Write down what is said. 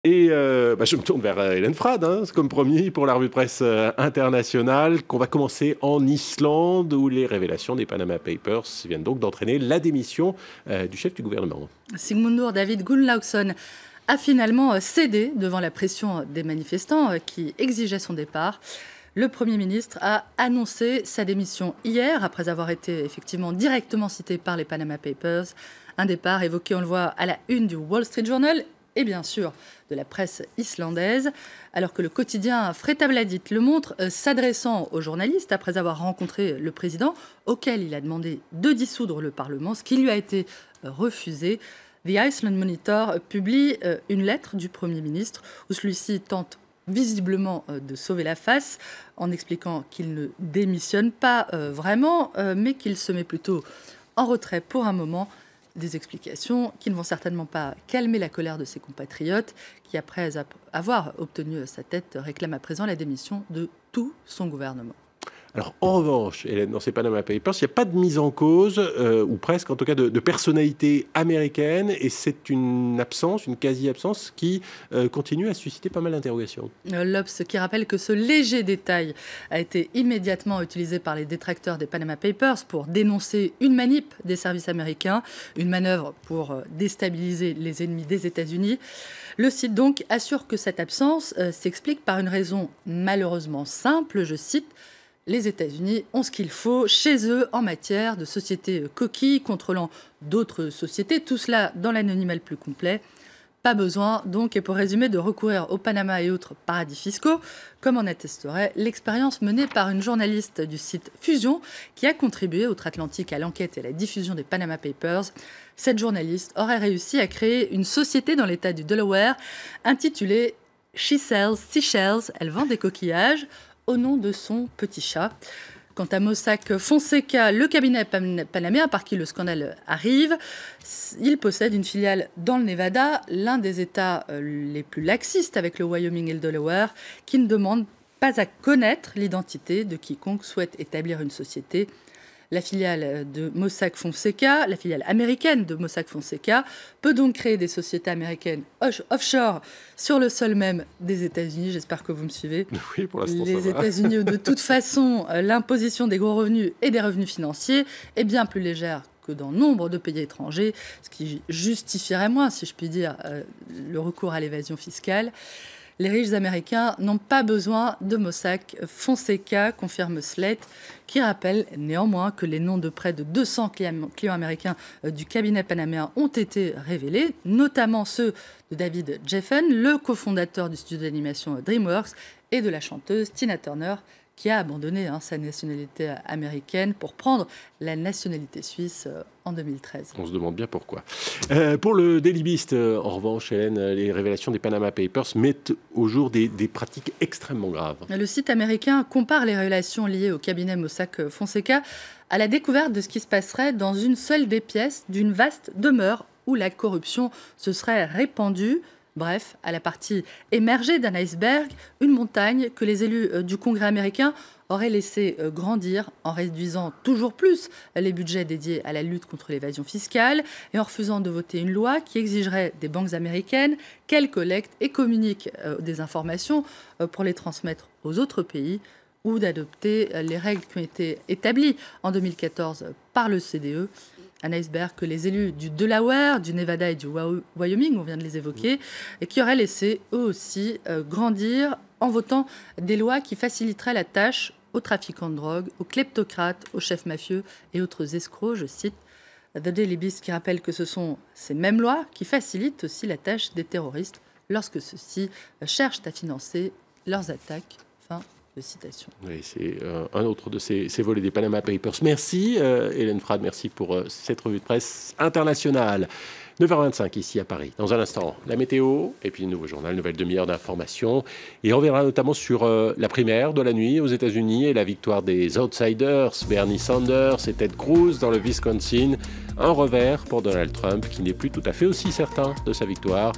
Et je me tourne vers Hélène Frade, comme promis, pour la revue de presse internationale, qu'on va commencer en Islande, où les révélations des Panama Papers viennent donc d'entraîner la démission du chef du gouvernement. Sigmundur David Gunnlaugsson a finalement cédé devant la pression des manifestants qui exigeaient son départ. Le Premier ministre a annoncé sa démission hier, après avoir été effectivement directement cité par les Panama Papers. Un départ évoqué, on le voit, à la une du Wall Street Journal et bien sûr de la presse islandaise, alors que le quotidien Fréttablaðið le montre s'adressant aux journalistes après avoir rencontré le président, auquel il a demandé de dissoudre le Parlement, ce qui lui a été refusé. The Iceland Monitor publie une lettre du Premier ministre où celui-ci tente visiblement de sauver la face en expliquant qu'il ne démissionne pas vraiment, mais qu'il se met plutôt en retrait pour un moment. Des explications qui ne vont certainement pas calmer la colère de ses compatriotes qui, après avoir obtenu sa tête, réclament à présent la démission de tout son gouvernement. Alors, en revanche, Hélène, dans ces Panama Papers, il n'y a pas de mise en cause, ou presque en tout cas, de personnalité américaine, et c'est une absence, une quasi-absence, qui continue à susciter pas mal d'interrogations. L'Obs qui rappelle que ce léger détail a été immédiatement utilisé par les détracteurs des Panama Papers pour dénoncer une manip des services américains, une manœuvre pour déstabiliser les ennemis des États-Unis. Le site donc assure que cette absence s'explique par une raison malheureusement simple, je cite: les États-Unis ont ce qu'il faut chez eux en matière de sociétés coquilles contrôlant d'autres sociétés, tout cela dans l'anonymat le plus complet. Pas besoin donc, et pour résumer, de recourir au Panama et autres paradis fiscaux, comme en attesterait l'expérience menée par une journaliste du site Fusion qui a contribué outre-Atlantique à l'enquête et à la diffusion des Panama Papers. Cette journaliste aurait réussi à créer une société dans l'État du Delaware intitulée She Sells Seashells, elle vend des coquillages, au nom de son petit chat. Quant à Mossack Fonseca, le cabinet panaméen par qui le scandale arrive, il possède une filiale dans le Nevada, l'un des États les plus laxistes avec le Wyoming et le Delaware, qui ne demande pas à connaître l'identité de quiconque souhaite établir une société. La filiale de Mossack Fonseca, la filiale américaine de Mossack Fonseca, peut donc créer des sociétés américaines offshore sur le sol même des États-Unis. J'espère que vous me suivez. Oui, pour l'instant, ça va. Les États-Unis, où de toute façon, l'imposition des gros revenus et des revenus financiers est bien plus légère que dans nombre de pays étrangers, ce qui justifierait moins, si je puis dire, le recours à l'évasion fiscale. Les riches américains n'ont pas besoin de Mossack Fonseca, confirme Slate, qui rappelle néanmoins que les noms de près de 200 clients américains du cabinet panaméen ont été révélés, notamment ceux de David Geffen, le cofondateur du studio d'animation DreamWorks, et de la chanteuse Tina Turner, qui a abandonné sa nationalité américaine pour prendre la nationalité suisse en 2013. On se demande bien pourquoi. Pour le Daily Beast, en revanche, Hélène, les révélations des Panama Papers mettent au jour des pratiques extrêmement graves. Le site américain compare les révélations liées au cabinet Mossack Fonseca à la découverte de ce qui se passerait dans une seule des pièces d'une vaste demeure où la corruption se serait répandue. Bref, à la partie émergée d'un iceberg, une montagne que les élus du Congrès américain auraient laissé grandir en réduisant toujours plus les budgets dédiés à la lutte contre l'évasion fiscale et en refusant de voter une loi qui exigerait des banques américaines qu'elles collectent et communiquent des informations pour les transmettre aux autres pays, ou d'adopter les règles qui ont été établies en 2014 par le CDE. Un iceberg que les élus du Delaware, du Nevada et du Wyoming, on vient de les évoquer, et qui auraient laissé eux aussi grandir en votant des lois qui faciliteraient la tâche aux trafiquants de drogue, aux kleptocrates, aux chefs mafieux et autres escrocs, je cite The Daily Beast, qui rappelle que ce sont ces mêmes lois qui facilitent aussi la tâche des terroristes lorsque ceux-ci cherchent à financer leurs attaques. Fin de citation. Oui, c'est un autre de ces volets des Panama Papers. Merci Hélène Frade, merci pour cette revue de presse internationale. 9h25 ici à Paris. Dans un instant, la météo et puis le nouveau journal, nouvelle demi-heure d'information. Et on reviendra notamment sur la primaire de la nuit aux États-Unis et la victoire des outsiders, Bernie Sanders et Ted Cruz dans le Wisconsin. Un revers pour Donald Trump qui n'est plus tout à fait aussi certain de sa victoire.